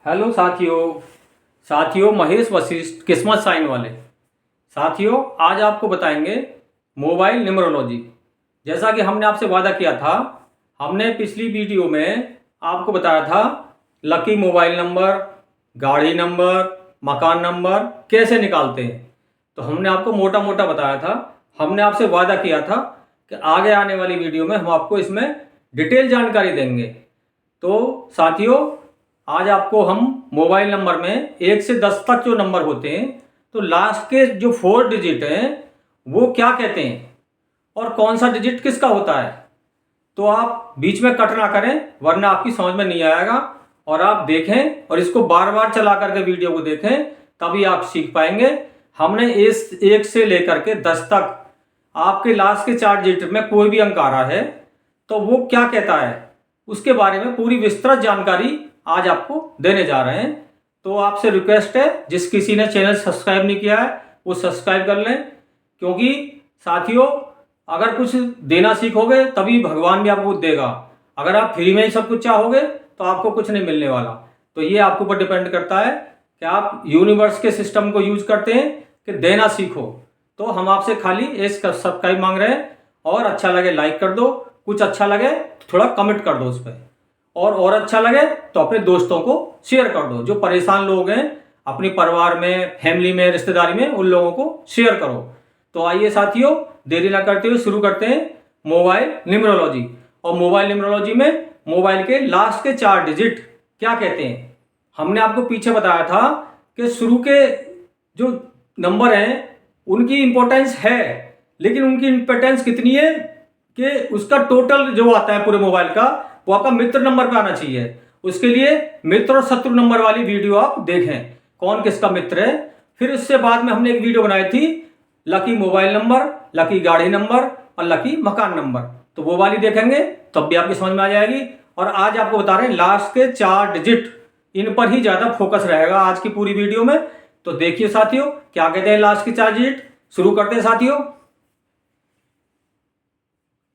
Hello साथियों। महेश वशिष्ठ किस्मत sign वाले साथियों, आज आपको बताएंगे मोबाइल न्यूमरोलॉजी। जैसा कि हमने आपसे वादा किया था, हमने पिछली वीडियो में आपको बताया था लकी मोबाइल नंबर, गाड़ी नंबर, मकान नंबर कैसे निकालते हैं। तो हमने आपको मोटा मोटा बताया था। हमने आपसे वादा किया था कि आगे आने वाली वीडियो में हम आपको इसमें डिटेल जानकारी देंगे। तो साथियों, आज आपको हम मोबाइल नंबर में 1 से 10 तक जो नंबर होते हैं, तो लास्ट के जो 4 डिजिट हैं वो क्या कहते हैं और कौन सा डिजिट किसका होता है। तो आप बीच में कट ना करें, वरना आपकी समझ में नहीं आएगा। और आप देखें और इसको बार बार चला करके वीडियो को देखें, तभी आप सीख पाएंगे। हमने इस 1 से लेकर के 10 तक आपके लास्ट के 4 डिजिट में कोई भी अंक आ रहा है तो वो क्या कहता है, उसके बारे में पूरी विस्तृत जानकारी आज आपको देने जा रहे हैं। तो आपसे रिक्वेस्ट है, जिस किसी ने चैनल सब्सक्राइब नहीं किया है वो सब्सक्राइब कर लें, क्योंकि साथियों अगर कुछ देना सीखोगे तभी भगवान भी आपको देगा। अगर आप फ्री में ही सब कुछ चाहोगे तो आपको कुछ नहीं मिलने वाला। तो ये आपके ऊपर डिपेंड करता है कि आप यूनिवर्स के सिस्टम को यूज करते हैं कि देना सीखो। तो हम आपसे खाली एक सब्सक्राइब मांग रहे हैं, और अच्छा लगे लाइक कर दो, कुछ अच्छा लगे तो थोड़ा कमेंट कर दो उस पर, और अच्छा लगे तो अपने दोस्तों को शेयर कर दो। जो परेशान लोग हैं अपने परिवार में, फैमिली में, रिश्तेदारी में, उन लोगों को शेयर करो। तो आइए साथियों, देरी ना करते हुए शुरू करते हैं मोबाइल न्यूमरोलॉजी। और मोबाइल न्यूमरोलॉजी में मोबाइल के लास्ट के 4 डिजिट क्या कहते हैं। हमने आपको पीछे बताया था कि शुरू के जो नंबर हैं उनकी इंपॉर्टेंस है, लेकिन उनकी इंपॉर्टेंस कितनी है कि उसका टोटल जो आता है पूरे मोबाइल का, वो आपका मित्र नंबर पे आना चाहिए। उसके लिए मित्र और शत्रु नंबर वाली वीडियो आप देखें, कौन किसका मित्र है। फिर उससे बाद में हमने एक वीडियो बनाई थी लकी मोबाइल नंबर, लकी गाड़ी नंबर और लकी मकान नंबर, तो वो वाली देखेंगे तब भी आपकी समझ में आ जाएगी। और आज आपको बता रहे हैं लास्ट के 4 डिजिट, इन पर ही ज्यादा फोकस रहेगा आज की पूरी वीडियो में। तो देखिए साथियों, क्या कहते हैं लास्ट के 4 डिजिट। शुरू करते हैं साथियों।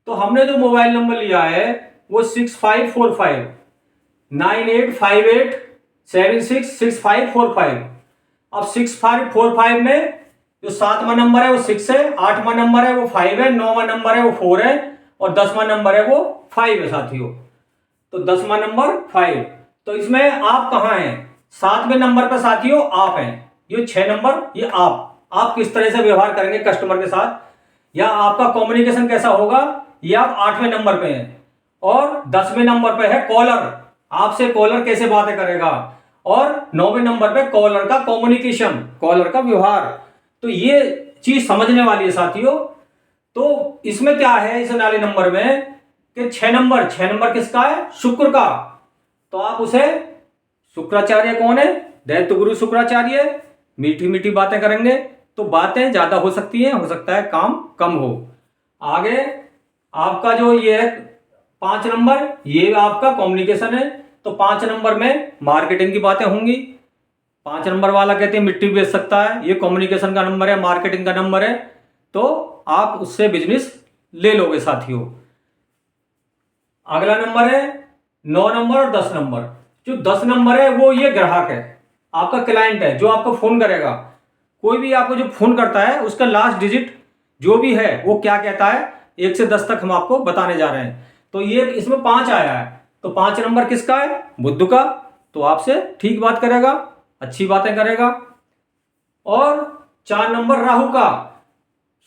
तो हमने जो मोबाइल नंबर लिया है वो 6545 9858766545। अब 6545 में जो 7वां नंबर है वो 6 है, 8वां नंबर है वो 5 है, 9वां नंबर है वो 4 है, और 10वां नंबर है वो 5 है साथियों। तो 10वां नंबर 5। तो इसमें आप कहाँ हैं? 7वें नंबर पर साथियों आप हैं। ये 6 नंबर, ये आप किस तरह से व्यवहार करेंगे कस्टमर के साथ, या आपका कम्युनिकेशन कैसा होगा, ये आप 8वें नंबर पे हैं। और 10वें नंबर पे है कॉलर, आपसे कॉलर कैसे बातें करेगा। और 9वें नंबर पे कॉलर का कम्युनिकेशन, कॉलर का व्यवहार। तो ये चीज समझने वाली है साथियों। तो इसमें क्या है इस वाले नंबर में कि 6 नंबर किसका है? शुक्र का। तो आप उसे, शुक्राचार्य कौन है? दैत्य गुरु शुक्राचार्य। मीठी मीठी बातें करेंगे तो बातें ज्यादा हो सकती हैं, हो सकता है काम कम हो। आगे आपका जो ये है 5 नंबर, ये आपका कम्युनिकेशन है। तो 5 नंबर में मार्केटिंग की बातें होंगी। 5 नंबर वाला कहते हैं मिट्टी बेच सकता है, ये कम्युनिकेशन का नंबर है, मार्केटिंग का नंबर है। तो आप उससे बिजनेस ले लोगे साथियों। अगला नंबर है 9 नंबर और 10 नंबर। जो 10 नंबर है वो ये ग्राहक है, आपका क्लाइंट है, जो आपको फोन करेगा। कोई भी आपको जो फोन करता है उसका लास्ट डिजिट जो भी है वो क्या कहता है, 1 से 10 तक हम आपको बताने जा रहे हैं। तो ये इसमें 5 आया है, तो 5 नंबर किसका है? बुध का। तो आपसे ठीक बात करेगा, अच्छी बातें करेगा। और 4 नंबर राहु का।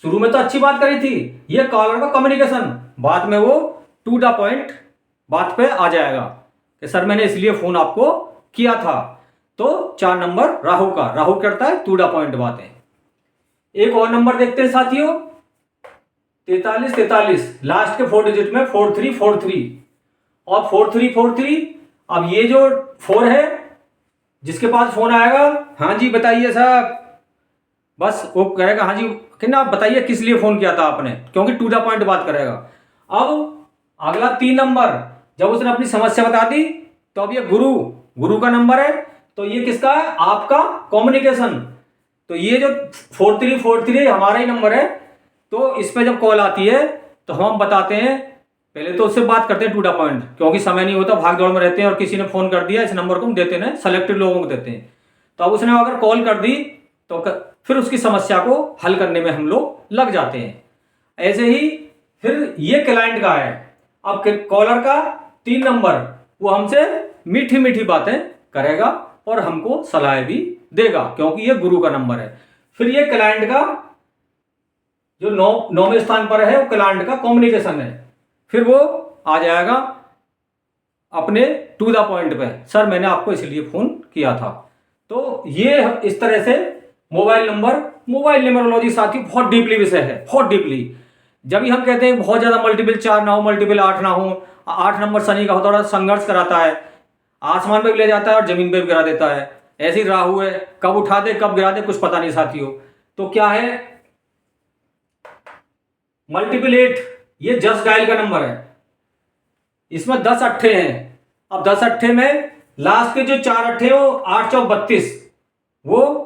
शुरू में तो अच्छी बात करी थी, ये कॉलर का कम्युनिकेशन, बाद में वो टू द पॉइंट बात पे आ जाएगा कि सर मैंने इसलिए फोन आपको किया था। तो 4 नंबर राहु का, राहु करता है टू द पॉइंट बातें। एक और नंबर देखते हैं साथियों, 4343, लास्ट के 4 डिजिट में 4343 और 4343। अब ये जो 4 है, जिसके पास फोन आएगा, हाँ जी बताइए साहब, बस वो कहेगा हाँ जी कि ना, आप बताइए किस लिए फोन किया था आपने, क्योंकि टू द पॉइंट बात करेगा। अब अगला 3 नंबर, जब उसने अपनी समस्या बता दी, तो अब ये गुरु का नंबर है। तो ये किसका है? आपका कम्युनिकेशन। तो ये जो 4343 हमारा ही नंबर है। तो इस पे जब कॉल आती है तो हम बताते हैं पहले तो उससे बात करते हैं टू द पॉइंट, क्योंकि समय नहीं होता, भाग दौड़ में रहते हैं और किसी ने फ़ोन कर दिया, इस नंबर को हम देते हैं सेलेक्टेड लोगों को देते हैं। तो अब उसने अगर कॉल कर दी तो फिर उसकी समस्या को हल करने में हम लोग लग जाते हैं। ऐसे ही फिर ये क्लाइंट का है। अब कॉलर का 3 नंबर, वो हमसे मीठी मीठी बातें करेगा और हमको सलाह भी देगा, क्योंकि ये गुरु का नंबर है। फिर ये क्लाइंट का जो 9वें स्थान पर है, वो क्लाइंट का कम्युनिकेशन है। फिर वो आ जाएगा अपने टू द पॉइंट पे, सर मैंने आपको इसलिए फ़ोन किया था। तो ये इस तरह से मोबाइल न्यूमरोलॉजी साथी बहुत डीपली विषय है, बहुत डीपली। जब भी हम कहते हैं बहुत ज़्यादा मल्टीपल 4 ना हो, मल्टीपल 8 ना हो, 8 नंबर शनि का होता है, संघर्ष कराता है, आसमान पे भी ले जाता है और जमीन पे भी गिरा देता है। ऐसी राहु है, कब उठा दे कब गिरा दे कुछ पता नहीं साथियों। तो क्या है मल्टीपल 8, ये जस्ट डायल का नंबर है, इसमें 10 अट्ठे हैं। अब 10 अट्ठे में लास्ट के जो 4 अट्ठे हो 8 चौक 32, वो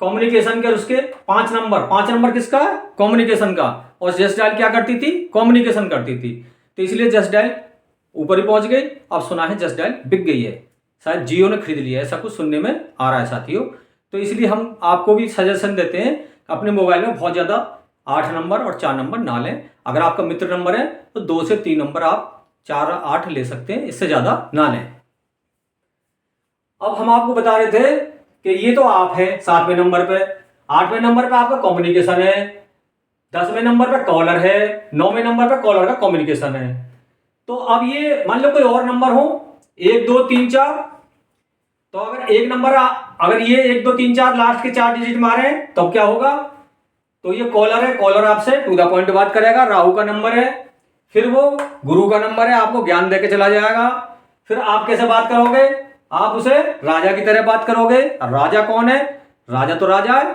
कम्युनिकेशन के, उसके 5 नंबर किसका है, कम्युनिकेशन का। और जस्ट डायल क्या करती थी, कम्युनिकेशन करती थी। तो इसलिए जस्ट डायल ऊपर ही पहुंच गई। अब सुना है जस्ट डायल बिक गई है, शायद जियो ने खरीद लिया है, ऐसा कुछ सुनने में आ रहा है साथियों। तो इसलिए हम आपको भी सजेशन देते हैं अपने मोबाइल में बहुत ज़्यादा 8 नंबर और 4 नंबर ना लें। अगर आपका मित्र नंबर है तो 2 से 3 नंबर आप 4 8 ले सकते हैं, इससे ज़्यादा ना लें। अब हम आपको बता रहे थे कि ये तो आप हैं 7वें नंबर पे, 8वें नंबर पे आपका कम्युनिकेशन है, 10वें नंबर पे कॉलर है, 9वें नंबर पे कॉलर का कम्युनिकेशन है। तो अब ये मान लो कोई और नंबर हो 1 2 3 4, तो अगर एक नंबर अगर ये 1 2 3 4 लास्ट के 4 डिजिट मारे तो अब क्या होगा, तो ये कॉलर है, कॉलर आपसे टू द पॉइंट बात करेगा, राहु का नंबर है। फिर वो गुरु का नंबर है, आपको ज्ञान देके चला जाएगा। फिर आप कैसे बात करोगे, आप उसे राजा की तरह बात करोगे। राजा कौन है, राजा तो राजा है।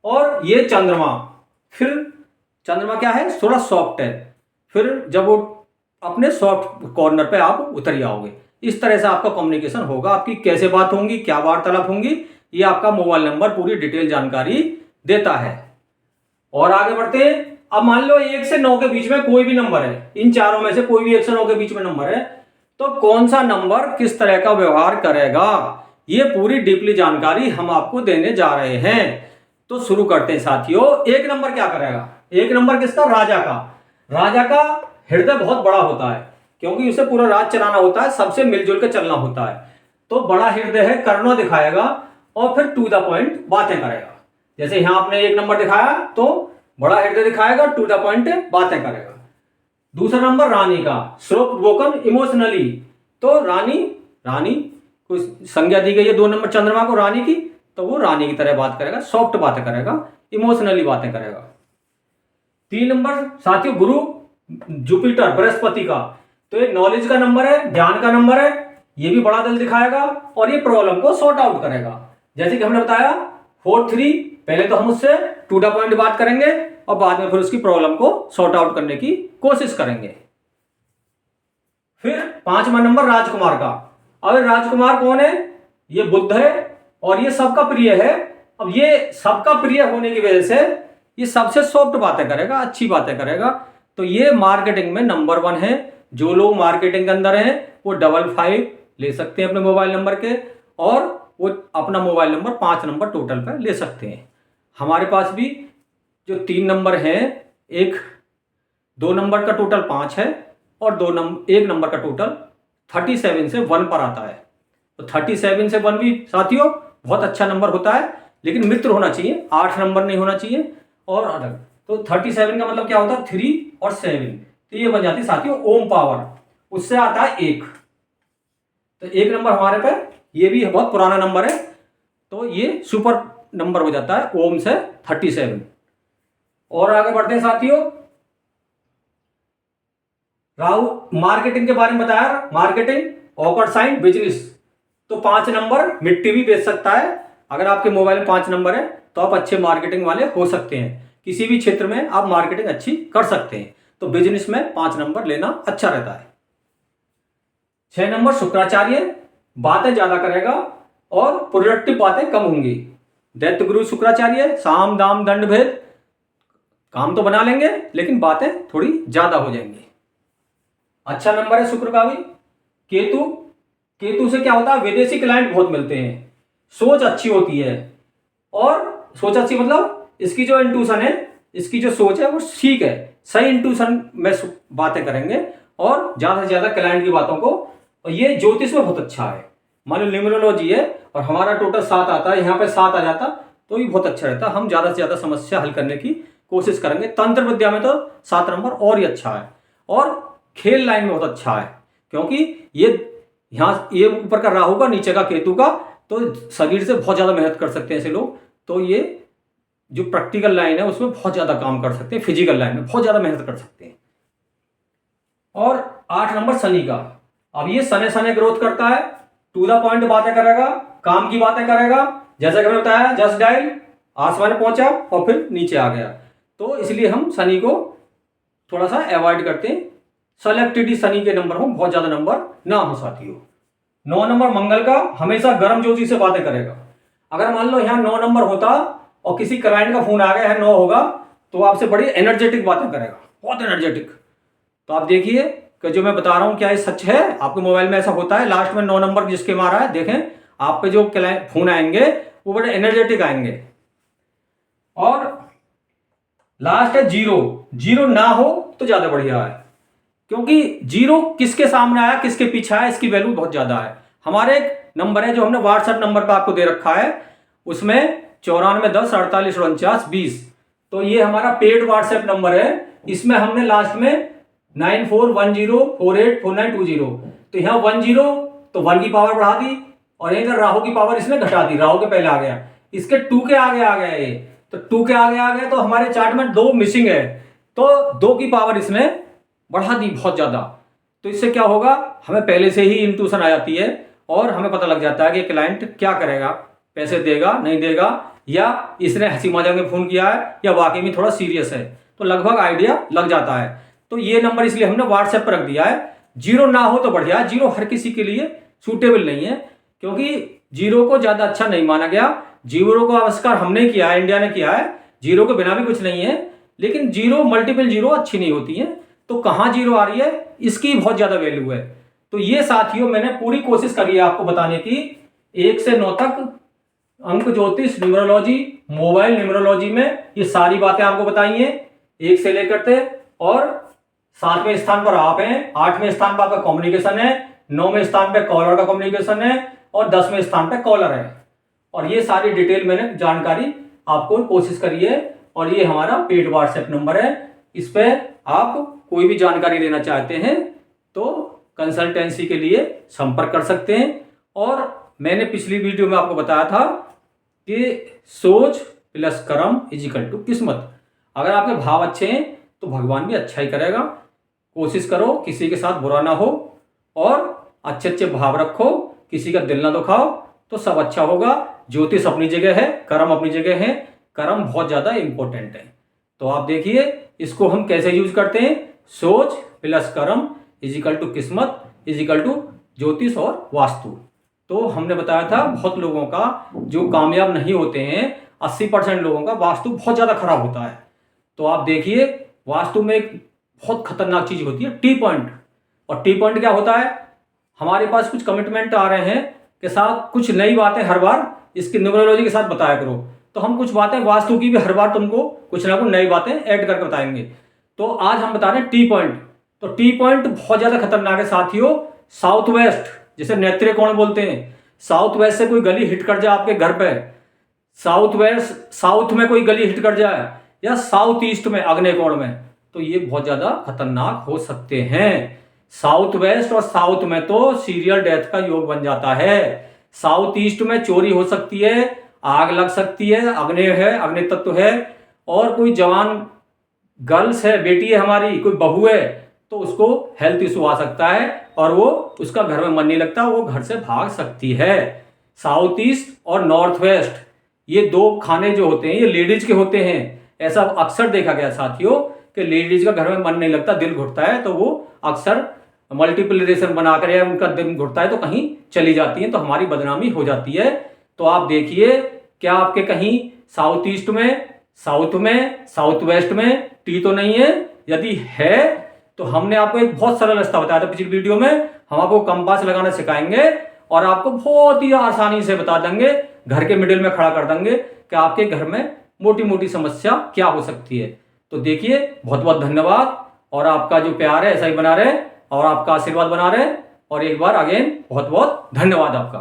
और ये चंद्रमा, फिर चंद्रमा क्या है, थोड़ा सॉफ्ट है। फिर जब वो अपने सॉफ्ट कॉर्नर पे आप उतर जाओगे, इस तरह से आपका कम्युनिकेशन होगा। आपकी कैसे बात होंगी, क्या वार्तालाप होंगी, ये आपका मोबाइल नंबर पूरी डिटेल जानकारी देता है। और आगे बढ़ते हैं। अब मान लो 1 से 9 के बीच में कोई भी नंबर है, इन चारों में से कोई भी 1 से 9 के बीच में नंबर है, तो कौन सा नंबर किस तरह का व्यवहार करेगा, ये पूरी डीपली जानकारी हम आपको देने जा रहे हैं। तो शुरू करते हैं साथियों। 1 नंबर क्या करेगा, 1 नंबर किसका, राजा का। राजा का हृदय बहुत बड़ा होता है, क्योंकि उसे पूरा राज चलाना होता है, सबसे मिलजुल के चलना होता है। तो बड़ा हृदय है, करुणा दिखाएगा और फिर टू द पॉइंट बातें करेगा। जैसे यहां आपने 1 नंबर दिखाया तो बड़ा हृदय दिखाएगा, टू द पॉइंट बातें करेगा। दूसरा नंबर रानी का, सॉफ्ट वोकन इमोशनली। तो रानी को संज्ञा दी गई है 2 नंबर चंद्रमा को रानी की, तो वो रानी की तरह बात करेगा, सॉफ्ट बातें करेगा, इमोशनली बातें करेगा। 3 नंबर साथियों गुरु जुपिटर बृहस्पति का, तो ये नॉलेज का नंबर है, ज्ञान का नंबर है, ये भी बड़ा दिल दिखाएगा और ये प्रॉब्लम को सॉर्ट आउट करेगा। जैसे कि हमने बताया 4 3, पहले तो हम उससे टू द पॉइंट बात करेंगे और बाद में फिर उसकी प्रॉब्लम को सॉर्ट आउट करने की कोशिश करेंगे। फिर 5वां नंबर राजकुमार का। अब राजकुमार कौन है, ये बुध है और ये सबका प्रिय है। अब ये सबका प्रिय होने की वजह से ये सबसे सॉफ्ट बातें करेगा, अच्छी बातें करेगा। तो ये मार्केटिंग में नंबर 1 है। जो लोग मार्केटिंग के अंदर हैं वो 55 ले सकते हैं अपने मोबाइल नंबर के, और वो अपना मोबाइल नंबर 5 नंबर टोटल पर ले सकते हैं। हमारे पास भी जो 3 नंबर हैं, 2 नंबर का टोटल 5 है और 1 नंबर का टोटल 37 से 1 पर आता है। तो 37 से 1 भी साथियों बहुत अच्छा नंबर होता है, लेकिन मित्र होना चाहिए, 8 नंबर नहीं होना चाहिए और अलग। तो 37 का मतलब क्या होता है, 3 और 7, तो ये बन जाती है साथियों ओम पावर, उससे आता है 1। तो 1 नंबर हमारे पे ये भी बहुत पुराना नंबर है, तो ये सुपर नंबर हो जाता है ओम से 37। और आगे बढ़ते हैं साथियों। राहु मार्केटिंग के बारे में बताया, मार्केटिंग, ऑकर्ड साइन, बिजनेस। तो 5 नंबर मिट्टी भी बेच सकता है। अगर आपके मोबाइल में 5 नंबर है तो आप अच्छे मार्केटिंग वाले हो सकते हैं, किसी भी क्षेत्र में आप मार्केटिंग अच्छी कर सकते हैं। तो बिजनेस में 5 नंबर लेना अच्छा रहता है। 6 नंबर शुक्राचार्य, बातें ज्यादा करेगा और प्रोडक्टिव बातें कम होंगी। दैत्य गुरु शुक्राचार्य, साम दाम दंड भेद, काम तो बना लेंगे लेकिन बातें थोड़ी ज्यादा हो जाएंगी। अच्छा नंबर है शुक्र का भी। केतु, केतु से क्या होता है, विदेशी क्लाइंट बहुत मिलते हैं, सोच अच्छी होती है, और सोच अच्छी मतलब इसकी जो इंट्यूशन है, इसकी जो सोच है वो ठीक है, सही इंट्यूशन में बातें करेंगे और ज़्यादा से ज़्यादा क्लाइंट की बातों को। और ये ज्योतिष में बहुत अच्छा है, मान लो न्यूमरोलॉजी है और हमारा टोटल 7 आता है, यहाँ पे 7 आ जाता तो ये बहुत अच्छा रहता, हम ज़्यादा से ज़्यादा समस्या हल करने की कोशिश करेंगे। तंत्र विद्या में तो 7 नंबर और ही अच्छा है, और खेल लाइन में बहुत अच्छा है, क्योंकि ये यहाँ ये ऊपर का राहु का, नीचे का केतु का, तो शरीर से बहुत ज़्यादा मेहनत कर सकते हैं ऐसे लोग। तो ये जो प्रैक्टिकल लाइन है उसमें बहुत ज़्यादा काम कर सकते हैं, फिजिकल लाइन में बहुत ज़्यादा मेहनत कर सकते हैं। और 8 नंबर शनि का, अब ये सने सने ग्रोथ करता है, टू द पॉइंट बातें करेगा, काम की बातें करेगा, जैसा कि मैंने बताया जस्ट डायल, आसमान में पहुंचा और फिर नीचे आ गया। तो इसलिए हम शनि को थोड़ा सा अवॉइड करते हैं, सेलेक्टिविटी शनि के नंबर हो, बहुत ज़्यादा नंबर ना हो साथियों। 9 नंबर मंगल का, हमेशा गर्म जोशी से बातें करेगा। अगर मान लो यहाँ 9 नंबर होता और किसी क्लाइंट का फोन आ गया है 9 होगा, तो आपसे बड़ी एनर्जेटिक बातें करेगा, बहुत एनर्जेटिक। तो आप देखिए कि जो मैं बता रहा हूँ क्या ये सच है, आपके मोबाइल में ऐसा होता है, लास्ट में 9 नंबर जिसके मारा है देखें, आप पे जो क्लाइंट फोन आएंगे वो बड़े एनर्जेटिक आएंगे। और लास्ट है 0, 0 ना हो तो ज्यादा बढ़िया है, क्योंकि 0 किसके सामने आया किसके पीछे आया इसकी वैल्यू बहुत ज्यादा है। हमारे एक नंबर है जो हमने व्हाट्सएप नंबर पर आपको दे रखा है, उसमें 94 10 48 49 20, तो ये हमारा पेड व्हाट्सएप नंबर है। इसमें हमने लास्ट में 9410484920, तो यहाँ 10 तो 1 की पावर बढ़ा दी, और इधर राहु की पावर इसने घटा दी, राहु के पहले आ गया, इसके 2 के आगे आ गया ये, तो 2 के आगे आ गया, तो हमारे चार्ट में 2 मिसिंग है, तो 2 की पावर इसने बढ़ा दी बहुत ज्यादा। तो इससे क्या होगा, हमें पहले से ही इंट्यूशन आ जाती है और हमें पता लग जाता है कि क्लाइंट क्या करेगा, पैसे देगा नहीं देगा, या इसने हंसी मजाक में फोन किया है या वाकई में थोड़ा सीरियस है, तो लगभग आइडिया लग जाता है। तो ये नंबर इसलिए हमने व्हाट्सएप पर रख दिया है। 0 ना हो तो बढ़िया, 0 हर किसी के लिए सूटेबल नहीं है, क्योंकि 0 को ज्यादा अच्छा नहीं माना गया। 0 को आविष्कार हमने किया है, इंडिया ने किया है, 0 के बिना भी कुछ नहीं है, लेकिन 0 मल्टीपल 0 अच्छी नहीं होती है। तो कहाँ 0 आ रही है इसकी बहुत ज्यादा वैल्यू है। तो ये साथियों मैंने पूरी कोशिश करी है आपको बताने की, 1 से 9 तक अंक ज्योतिष न्यूमरोलॉजी, मोबाइल न्यूमरोलॉजी में ये सारी बातें आपको बताई हैं, 1 से लेकर थे। और 7वें स्थान पर आप हैं, 8वें स्थान पर आपका कम्युनिकेशन है, 9वें स्थान पर कॉलर का कम्युनिकेशन है, और 10वें स्थान पर कॉलर है। और ये सारी डिटेल मैंने जानकारी आपको कोशिश करी है, और ये हमारा पेड व्हाट्सएप नंबर है। इस पे आप कोई भी जानकारी लेना चाहते हैं तो कंसल्टेंसी के लिए संपर्क कर सकते हैं। और मैंने पिछली वीडियो में आपको बताया था कि सोच प्लस कर्म इजिकल टू किस्मत। अगर आपके भाव अच्छे हैं तो भगवान भी अच्छा ही करेगा। कोशिश करो किसी के साथ बुरा ना हो, और अच्छे अच्छे भाव रखो, किसी का दिल ना दुखाओ, तो सब अच्छा होगा। ज्योतिष अपनी जगह है, कर्म अपनी जगह है, कर्म बहुत ज्यादा इंपॉर्टेंट है। तो आप देखिए इसको हम कैसे यूज करते हैं, सोच प्लस कर्म इजिकल टू किस्मत इजिकल टू ज्योतिष और वास्तु। तो हमने बताया था बहुत लोगों का जो कामयाब नहीं होते हैं, 80% लोगों का वास्तु बहुत ज्यादा खराब होता है। तो आप देखिए वास्तु में एक बहुत खतरनाक चीज होती है टी पॉइंट। और टी पॉइंट क्या होता है, हमारे पास कुछ कमिटमेंट आ रहे हैं के साथ कुछ नई बातें हर बार इसकी न्यूमरोलॉजी के साथ बताया करो, तो हम कुछ बातें वास्तु की भी हर बार तुमको कुछ ना कुछ नई बातें ऐड करके बताएंगे। तो आज हम बता रहे हैं टी पॉइंट। तो टी पॉइंट बहुत ज्यादा खतरनाक है साथियों। साउथ वेस्ट, जिसे नेत्रे कोण बोलते हैं, साउथ वेस्ट से कोई गली हिट कर जाए आपके घर पे, साउथ वेस्ट साउथ में कोई गली हिट कर जाए, या साउथ ईस्ट में आग्नेय कोण में, तो ये बहुत ज्यादा खतरनाक हो सकते हैं। साउथ वेस्ट और साउथ में तो सीरियल डेथ का योग बन जाता है। साउथ ईस्ट में चोरी हो सकती है, आग लग सकती है, अग्नि है, अग्नि तत्व है, और कोई जवान गर्ल्स है, बेटी है हमारी, कोई बहू है, तो उसको हेल्थ इशू आ सकता है और वो उसका घर में मन नहीं लगता, वो घर से भाग सकती है। साउथ ईस्ट और नॉर्थ वेस्ट ये 2 खाने जो होते हैं ये लेडीज के होते हैं। ऐसा अक्सर देखा गया साथियों कि लेडीज का घर में मन नहीं लगता, दिल घुटता है, तो वो अक्सर मल्टीपल रिलेशन बनाकर या उनका दिल घुटता है तो कहीं चली जाती है, तो हमारी बदनामी हो जाती है। तो आप देखिए क्या आपके कहीं साउथ ईस्ट में, साउथ वेस्ट में टी तो नहीं है, यदि है तो हमने आपको एक बहुत सरल रास्ता बताया था पिछली वीडियो में। हम आपको कंपास लगाना सिखाएंगे और आपको बहुत ही आसानी से बता देंगे, घर के मिडिल में खड़ा कर देंगे कि आपके घर में मोटी मोटी समस्या क्या हो सकती है। तो देखिए, बहुत बहुत धन्यवाद, और आपका जो प्यार है ऐसा ही बना रहे और आपका आशीर्वाद बना रहे। और एक बार अगेन बहुत बहुत धन्यवाद आपका।